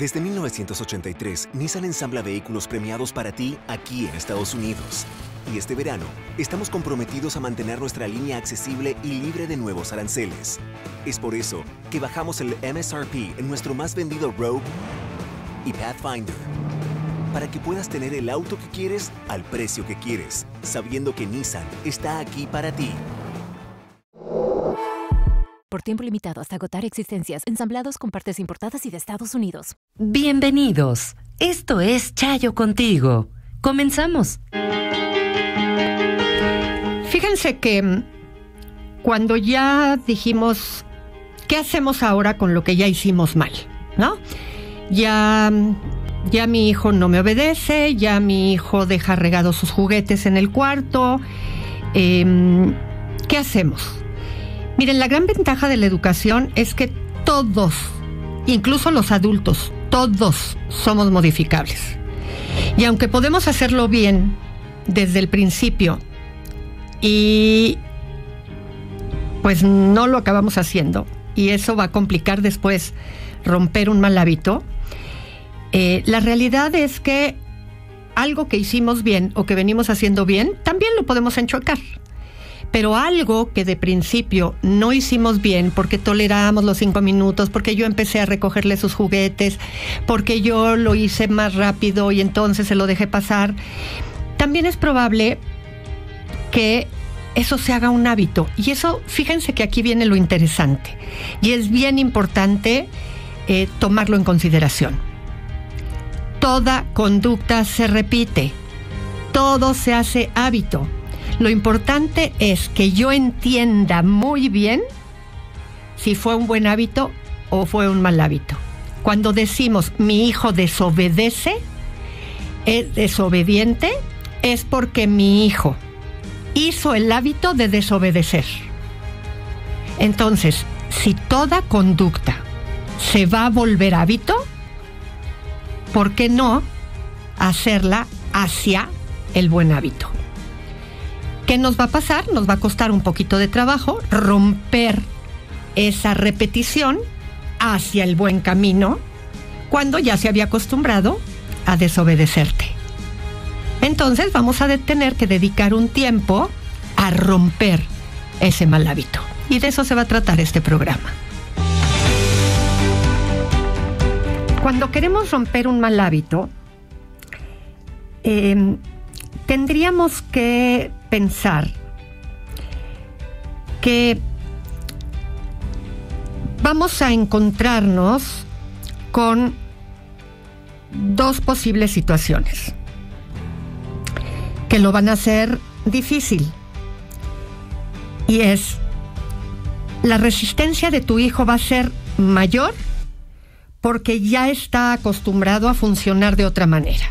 Desde 1983, Nissan ensambla vehículos premiados para ti aquí en Estados Unidos. Y este verano, estamos comprometidos a mantener nuestra línea accesible y libre de nuevos aranceles. Es por eso que bajamos el MSRP en nuestro más vendido Rogue y Pathfinder, para que puedas tener el auto que quieres al precio que quieres, sabiendo que Nissan está aquí para ti. Por tiempo limitado hasta agotar existencias, ensamblados con partes importadas y de Estados Unidos. Bienvenidos. Esto es Chayo Contigo. Comenzamos. Fíjense que cuando ya dijimos, ¿qué hacemos ahora con lo que ya hicimos mal? ¿No? Ya mi hijo no me obedece, ya mi hijo deja regados sus juguetes en el cuarto. ¿Qué hacemos? Miren, la gran ventaja de la educación es que todos, incluso los adultos, todos somos modificables. Y aunque podemos hacerlo bien desde el principio y pues no lo acabamos haciendo, y eso va a complicar después romper un mal hábito, la realidad es que algo que hicimos bien o que venimos haciendo bien, también lo podemos enchocar. Pero algo que de principio no hicimos bien porque toleramos los 5 minutos, porque yo empecé a recogerle sus juguetes, porque yo lo hice más rápido y entonces se lo dejé pasar, también es probable que eso se haga un hábito. Y eso, fíjense que aquí viene lo interesante. Y es bien importante tomarlo en consideración. Toda conducta se repite. Todo se hace hábito. Lo importante es que yo entienda muy bien si fue un buen hábito o fue un mal hábito. Cuando decimos mi hijo desobedece, es desobediente, es porque mi hijo hizo el hábito de desobedecer. Entonces, si toda conducta se va a volver hábito, ¿por qué no hacerla hacia el buen hábito? ¿Qué nos va a pasar? Nos va a costar un poquito de trabajo romper esa repetición hacia el buen camino cuando ya se había acostumbrado a desobedecerte. Entonces vamos a tener que dedicar un tiempo a romper ese mal hábito. Y de eso se va a tratar este programa. Cuando queremos romper un mal hábito, tendríamos que pensar que vamos a encontrarnos con dos posibles situaciones que lo van a hacer difícil. Y es, la resistencia de tu hijo va a ser mayor porque ya está acostumbrado a funcionar de otra manera.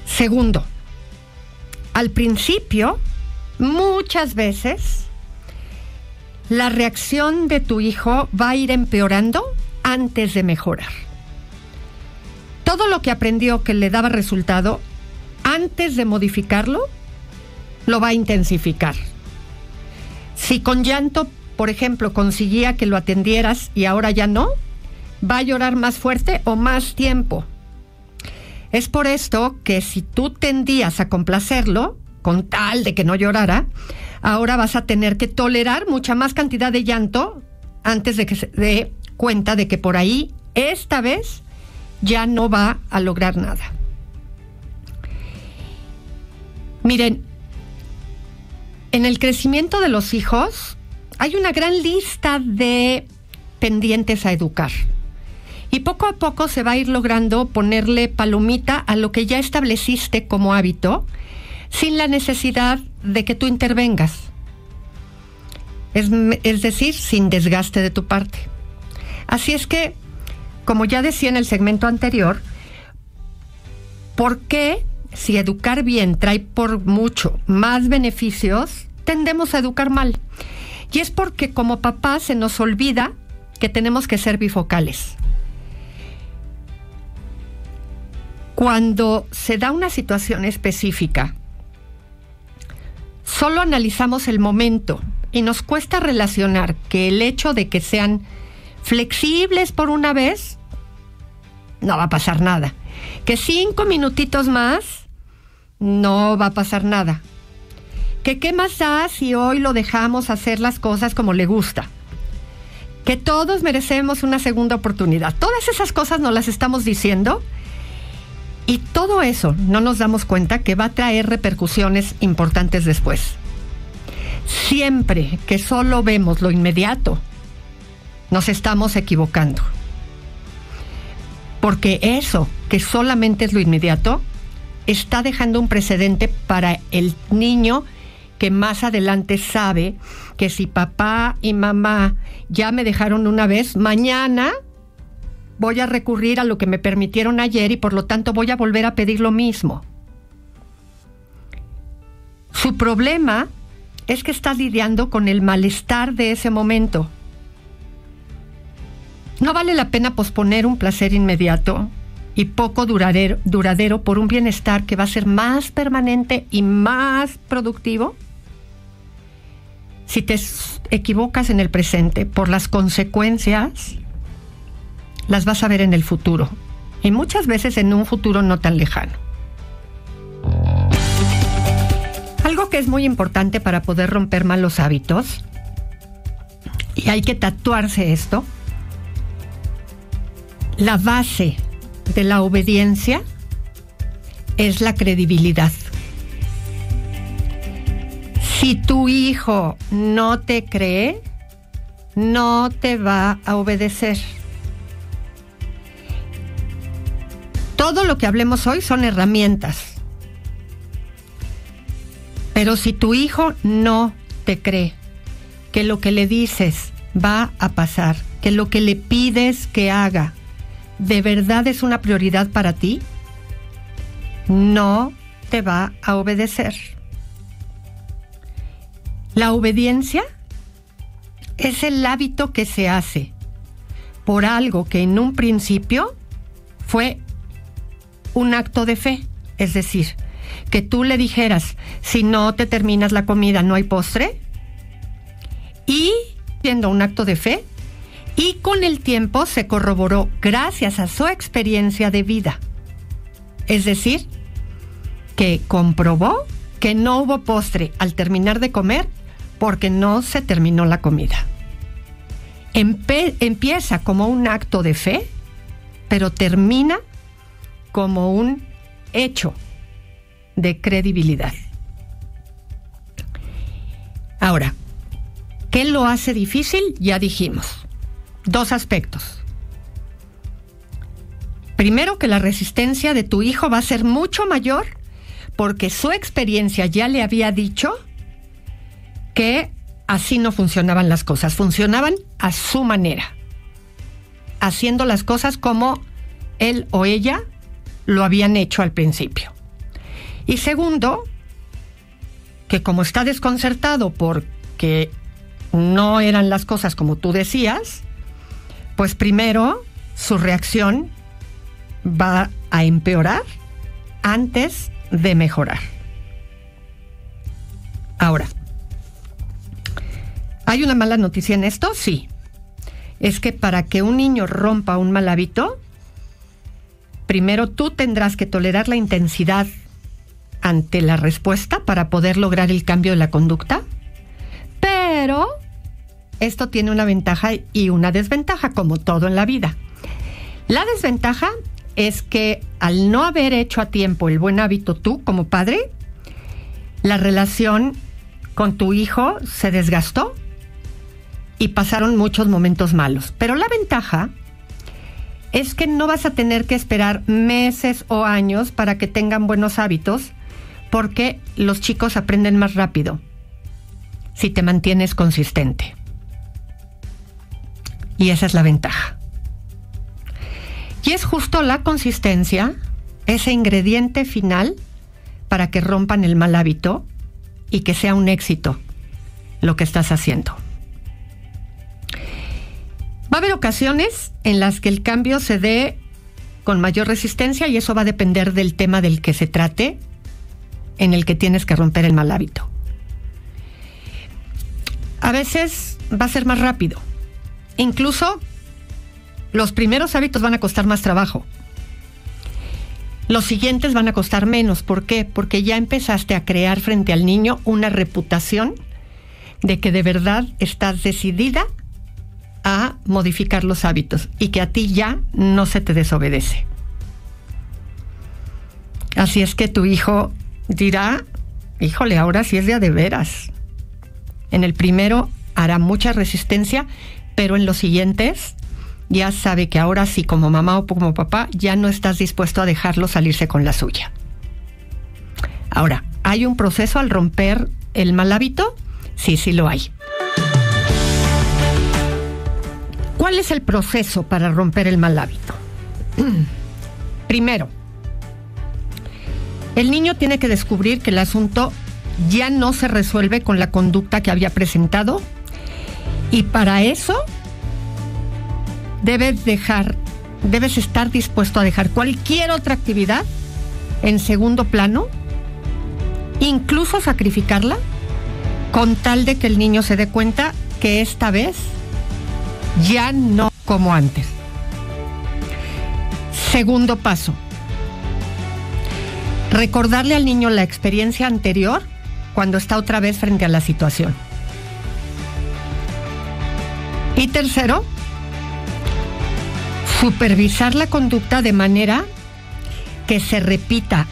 Segundo, al principio, muchas veces, la reacción de tu hijo va a ir empeorando antes de mejorar. Todo lo que aprendió que le daba resultado, antes de modificarlo, lo va a intensificar. Si con llanto, por ejemplo, conseguía que lo atendieras y ahora ya no, va a llorar más fuerte o más tiempo. Es por esto que si tú tendías a complacerlo, con tal de que no llorara, ahora vas a tener que tolerar mucha más cantidad de llanto antes de que se dé cuenta de que por ahí, esta vez, ya no va a lograr nada. Miren, en el crecimiento de los hijos hay una gran lista de pendientes a educar. Y poco a poco se va a ir logrando ponerle palomita a lo que ya estableciste como hábito, sin la necesidad de que tú intervengas. Es decir, sin desgaste de tu parte. Así es que, como ya decía en el segmento anterior, ¿por qué, si educar bien trae por mucho más beneficios, tendemos a educar mal? Y es porque como papás se nos olvida que tenemos que ser bifocales. Cuando se da una situación específica, solo analizamos el momento y nos cuesta relacionar que el hecho de que sean flexibles por una vez, no va a pasar nada. Que 5 minutitos más, no va a pasar nada. Que qué más da si hoy lo dejamos hacer las cosas como le gusta. Que todos merecemos una segunda oportunidad. Todas esas cosas nos las estamos diciendo y todo eso no nos damos cuenta que va a traer repercusiones importantes después. Siempre que solo vemos lo inmediato, nos estamos equivocando. Porque eso, que solamente es lo inmediato, está dejando un precedente para el niño que más adelante sabe que si papá y mamá ya me dejaron una vez, mañana voy a recurrir a lo que me permitieron ayer y por lo tanto voy a volver a pedir lo mismo. Su problema es que está lidiando con el malestar de ese momento. No vale la pena posponer un placer inmediato y poco duradero por un bienestar que va a ser más permanente y más productivo. Si te equivocas en el presente, por las consecuencias las vas a ver en el futuro, y muchas veces en un futuro no tan lejano. Algo que es muy importante para poder romper malos hábitos, y hay que tatuarse esto: la base de la obediencia es la credibilidad. Si tu hijo no te cree, no te va a obedecer. Todo lo que hablemos hoy son herramientas. Pero si tu hijo no te cree que lo que le dices va a pasar, que lo que le pides que haga de verdad es una prioridad para ti, no te va a obedecer. La obediencia es el hábito que se hace por algo que en un principio fue un acto de fe. Es decir, que tú le dijeras, si no te terminas la comida no hay postre, y siendo un acto de fe, y con el tiempo se corroboró gracias a su experiencia de vida. Es decir, que comprobó que no hubo postre al terminar de comer porque no se terminó la comida. Empieza como un acto de fe, pero termina como un hecho de credibilidad. Ahora, ¿qué lo hace difícil? Ya dijimos. 2 aspectos. Primero, que la resistencia de tu hijo va a ser mucho mayor porque su experiencia ya le había dicho que así no funcionaban las cosas. Funcionaban a su manera, haciendo las cosas como él o ella lo habían hecho al principio. Y segundo, que como está desconcertado porque no eran las cosas como tú decías, pues primero su reacción va a empeorar antes de mejorar. Ahora, ¿hay una mala noticia en esto? Sí. Es que para que un niño rompa un mal hábito, primero tú tendrás que tolerar la intensidad ante la respuesta para poder lograr el cambio de la conducta, pero esto tiene una ventaja y una desventaja, como todo en la vida. La desventaja es que al no haber hecho a tiempo el buen hábito tú como padre, la relación con tu hijo se desgastó y pasaron muchos momentos malos. Pero la ventaja es que no vas a tener que esperar meses o años para que tengan buenos hábitos, porque los chicos aprenden más rápido si te mantienes consistente. Y esa es la ventaja. Y es justo la consistencia, ese ingrediente final para que rompan el mal hábito y que sea un éxito lo que estás haciendo. Va a haber ocasiones en las que el cambio se dé con mayor resistencia y eso va a depender del tema del que se trate en el que tienes que romper el mal hábito. A veces va a ser más rápido. Incluso Los primeros hábitos van a costar más trabajo. Los siguientes van a costar menos. ¿Por qué? Porque ya empezaste a crear frente al niño una reputación de que de verdad estás decidida a modificar los hábitos y que a ti ya no se te desobedece. Así es que tu hijo dirá, híjole, ahora sí es de veras. En el primero hará mucha resistencia, pero en los siguientes ya sabe que ahora sí, como mamá o como papá, ya no estás dispuesto a dejarlo salirse con la suya. Ahora, ¿hay un proceso al romper el mal hábito? Sí, sí lo hay. ¿Cuál es el proceso para romper el mal hábito? Primero, el niño tiene que descubrir que el asunto ya no se resuelve con la conducta que había presentado, y para eso debes estar dispuesto a dejar cualquier otra actividad en segundo plano, incluso sacrificarla, con tal de que el niño se dé cuenta que esta vez ya no como antes. Segundo paso, recordarle al niño la experiencia anterior cuando está otra vez frente a la situación. Y tercero, supervisar la conducta de manera que se repita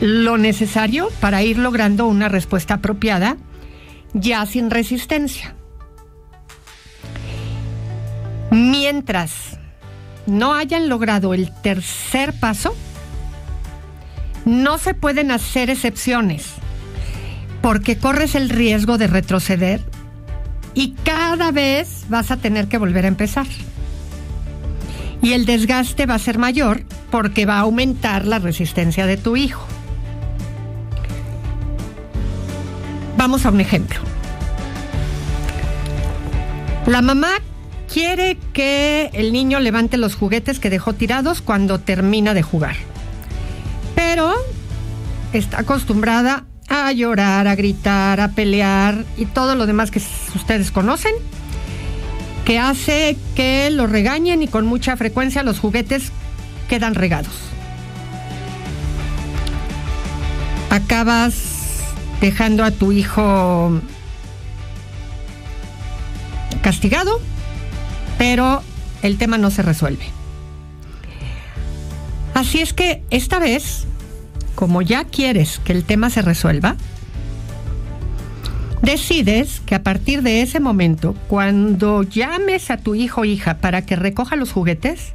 lo necesario para ir logrando una respuesta apropiada, ya sin resistencia. Mientras no hayan logrado el tercer paso, no se pueden hacer excepciones, porque corres el riesgo de retroceder y cada vez vas a tener que volver a empezar. Y el desgaste va a ser mayor porque va a aumentar la resistencia de tu hijo. Vamos a un ejemplo. La mamá quiere que el niño levante los juguetes que dejó tirados cuando termina de jugar, pero está acostumbrada a llorar, a gritar, a pelear y todo lo demás que ustedes conocen, que hace que lo regañen y con mucha frecuencia los juguetes quedan regados. Acabas dejando a tu hijo castigado, pero el tema no se resuelve. Así es que esta vez, como ya quieres que el tema se resuelva, decides que a partir de ese momento, cuando llames a tu hijo o hija para que recoja los juguetes,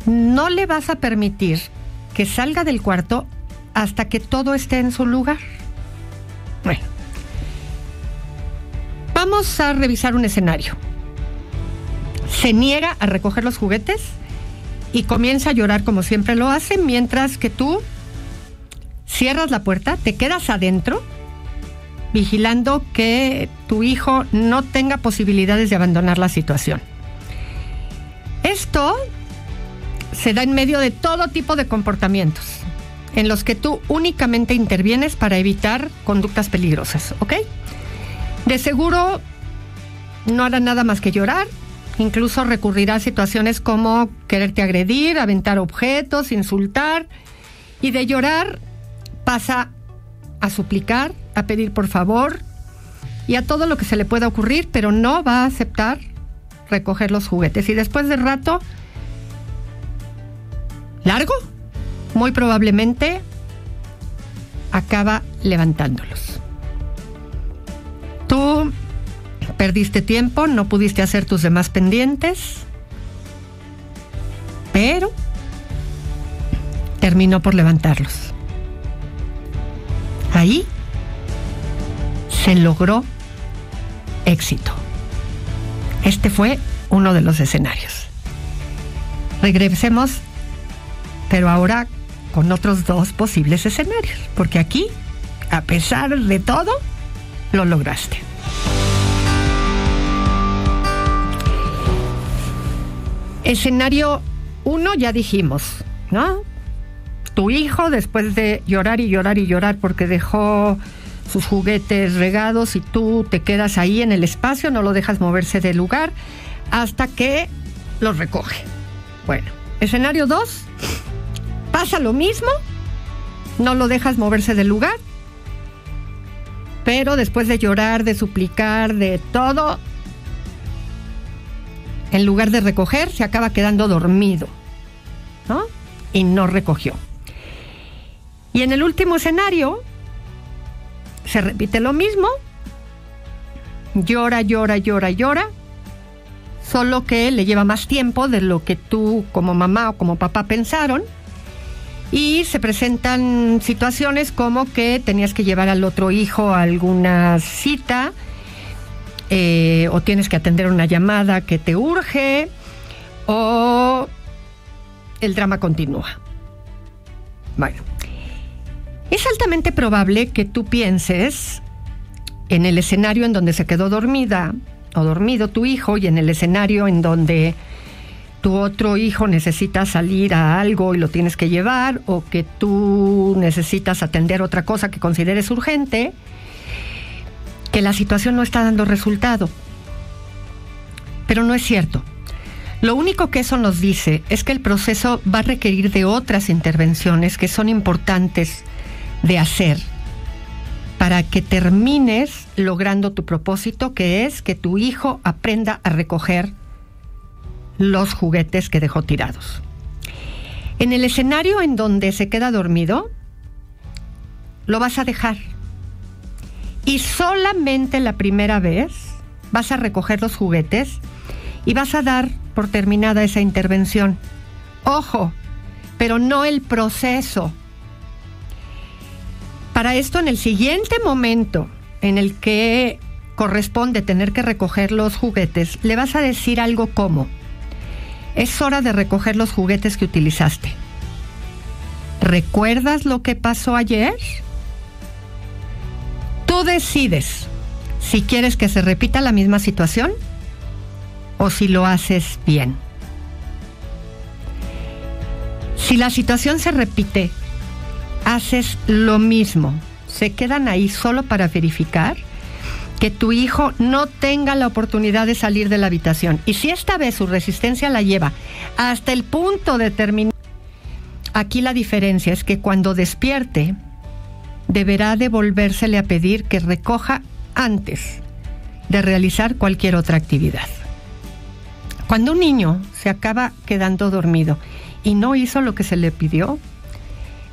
no le vas a permitir que salga del cuarto hasta que todo esté en su lugar. Bueno, vamos a revisar un escenario. Se niega a recoger los juguetes y comienza a llorar como siempre lo hace, mientras que tú cierras la puerta, te quedas adentro, vigilando que tu hijo no tenga posibilidades de abandonar la situación. Esto se da en medio de todo tipo de comportamientos en los que tú únicamente intervienes para evitar conductas peligrosas, ¿ok? De seguro no hará nada más que llorar, incluso recurrirá a situaciones como quererte agredir, aventar objetos, insultar, y de llorar pasa a suplicar, a pedir por favor y a todo lo que se le pueda ocurrir, pero no va a aceptar recoger los juguetes. Y después de rato largo, muy probablemente acaba levantándolos. Tú perdiste tiempo, no pudiste hacer tus demás pendientes, pero terminó por levantarlos. Ahí se logró éxito. Este fue uno de los escenarios. Regresemos, pero ahora con otros dos posibles escenarios, porque aquí, a pesar de todo, lo lograste. Escenario 1 ya dijimos, ¿no? Tu hijo, después de llorar y llorar y llorar porque dejó sus juguetes regados y tú te quedas ahí en el espacio, no lo dejas moverse del lugar hasta que los recoge. Bueno, escenario 2, pasa lo mismo, no lo dejas moverse del lugar, pero después de llorar, de suplicar, de todo, en lugar de recoger, se acaba quedando dormido, ¿no? Y no recogió. Y en el último escenario, se repite lo mismo, llora, solo que le lleva más tiempo de lo que tú como mamá o como papá pensaron, y se presentan situaciones como que tenías que llevar al otro hijo a alguna cita, o tienes que atender una llamada que te urge, o el drama continúa. Bueno, es altamente probable que tú pienses en el escenario en donde se quedó dormida o dormido tu hijo, y en el escenario en donde tu otro hijo necesita salir a algo y lo tienes que llevar, o que tú necesitas atender otra cosa que consideres urgente, que la situación no está dando resultado. Pero no es cierto. Lo único que eso nos dice es que el proceso va a requerir de otras intervenciones que son importantes de hacer para que termines logrando tu propósito, que es que tu hijo aprenda a recoger los juguetes que dejó tirados. En el escenario en donde se queda dormido, lo vas a dejar. Y solamente la primera vez vas a recoger los juguetes y vas a dar por terminada esa intervención. Ojo, pero no el proceso. Para esto, en el siguiente momento en el que corresponde tener que recoger los juguetes, le vas a decir algo como: es hora de recoger los juguetes que utilizaste. ¿Recuerdas lo que pasó ayer? Tú decides si quieres que se repita la misma situación o si lo haces bien. Si la situación se repite, haces lo mismo. Se quedan ahí solo para verificar que tu hijo no tenga la oportunidad de salir de la habitación. Y si esta vez su resistencia la lleva hasta el punto de terminar, aquí la diferencia es que cuando despierte, deberá de volvérsele a pedir que recoja antes de realizar cualquier otra actividad. Cuando un niño se acaba quedando dormido y no hizo lo que se le pidió,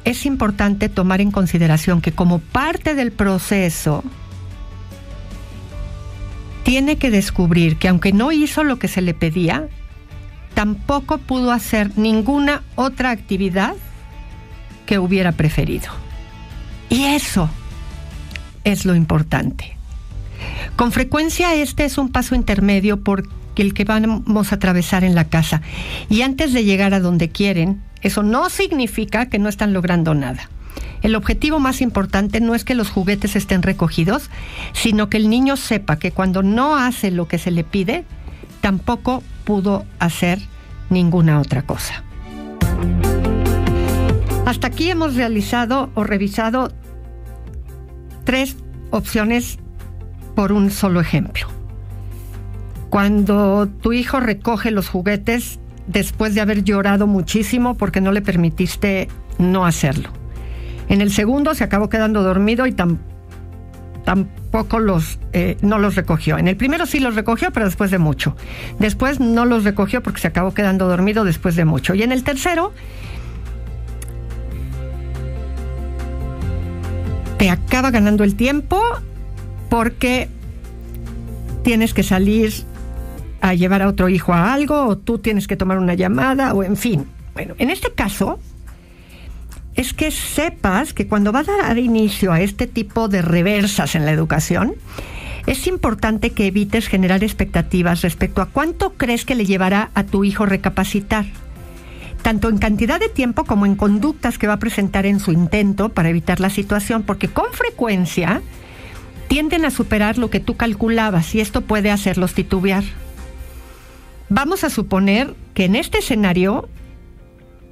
es importante tomar en consideración que como parte del proceso tiene que descubrir que aunque no hizo lo que se le pedía, tampoco pudo hacer ninguna otra actividad que hubiera preferido. Y eso es lo importante. Con frecuencia este es un paso intermedio por el que vamos a atravesar en la casa. Y antes de llegar a donde quieren, eso no significa que no están logrando nada. El objetivo más importante no es que los juguetes estén recogidos, sino que el niño sepa que cuando no hace lo que se le pide, tampoco pudo hacer ninguna otra cosa. Hasta aquí hemos realizado o revisado 3 opciones por un solo ejemplo. Cuando tu hijo recoge los juguetes después de haber llorado muchísimo porque no le permitiste no hacerlo. En el segundo se acabó quedando dormido y tampoco no los recogió. En el primero sí los recogió, pero después de mucho. Después no los recogió porque se acabó quedando dormido después de mucho. Y en el tercero, te acaba ganando el tiempo porque tienes que salir a llevar a otro hijo a algo, o tú tienes que tomar una llamada, o en fin. Bueno, en este caso es que sepas que cuando vas a dar inicio a este tipo de reversas en la educación, es importante que evites generar expectativas respecto a cuánto crees que le llevará a tu hijo recapacitar, tanto en cantidad de tiempo como en conductas que va a presentar en su intento para evitar la situación, porque con frecuencia tienden a superar lo que tú calculabas y esto puede hacerlos titubear. Vamos a suponer que en este escenario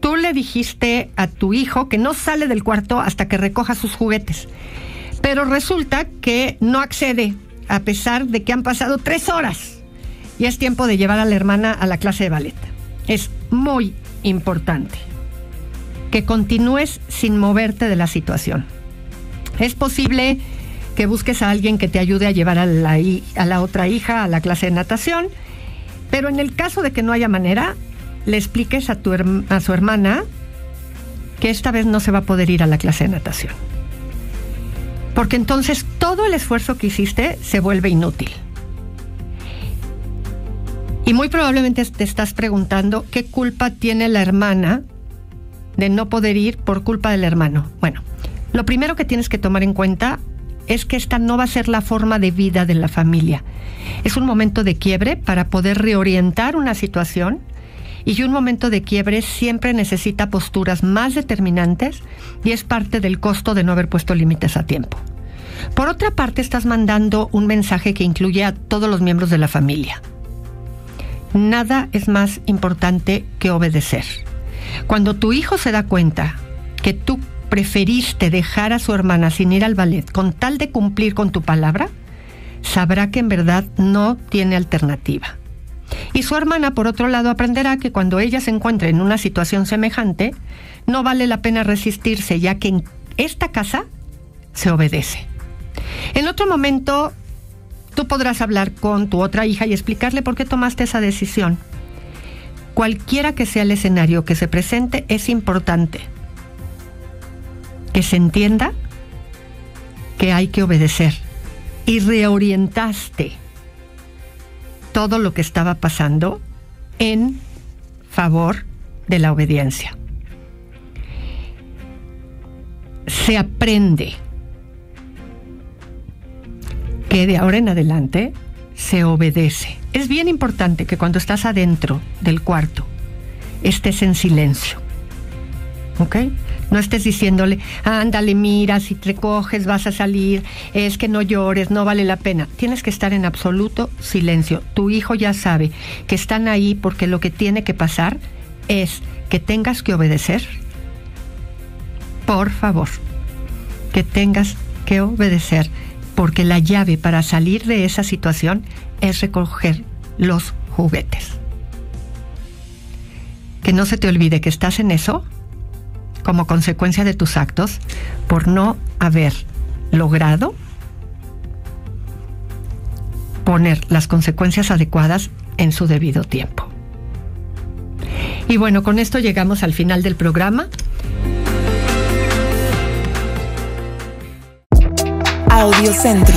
tú le dijiste a tu hijo que no sale del cuarto hasta que recoja sus juguetes, pero resulta que no accede a pesar de que han pasado 3 horas y es tiempo de llevar a la hermana a la clase de ballet. Es muy importante que continúes sin moverte de la situación. Es posible que busques a alguien que te ayude a llevar a la otra hija a la clase de natación, pero en el caso de que no haya manera, le expliques a su hermana que esta vez no se va a poder ir a la clase de natación. Porque entonces todo el esfuerzo que hiciste se vuelve inútil. Y muy probablemente te estás preguntando qué culpa tiene la hermana de no poder ir por culpa del hermano. Bueno, lo primero que tienes que tomar en cuenta es que esta no va a ser la forma de vida de la familia. Es un momento de quiebre para poder reorientar una situación, y un momento de quiebre siempre necesita posturas más determinantes y es parte del costo de no haber puesto límites a tiempo. Por otra parte, estás mandando un mensaje que incluye a todos los miembros de la familia. Nada es más importante que obedecer. Cuando tu hijo se da cuenta que tú preferiste dejar a su hermana sin ir al ballet con tal de cumplir con tu palabra, sabrá que en verdad no tiene alternativa. Y su hermana, por otro lado, aprenderá que cuando ella se encuentre en una situación semejante, no vale la pena resistirse, ya que en esta casa se obedece. En otro momento, tú podrás hablar con tu otra hija y explicarle por qué tomaste esa decisión. Cualquiera que sea el escenario que se presente, es importante que se entienda que hay que obedecer, y reorientaste todo lo que estaba pasando en favor de la obediencia. Se aprende que de ahora en adelante se obedece. Es bien importante que cuando estás adentro del cuarto estés en silencio, ¿ok? No estés diciéndole, ándale, mira, si te coges vas a salir, es que no llores, no vale la pena. Tienes que estar en absoluto silencio. Tu hijo ya sabe que están ahí porque lo que tiene que pasar es que tengas que obedecer. Por favor, que tengas que obedecer, porque la llave para salir de esa situación es recoger los juguetes. Que no se te olvide que estás en eso como consecuencia de tus actos por no haber logrado poner las consecuencias adecuadas en su debido tiempo. Y bueno, con esto llegamos al final del programa. Audiocentro.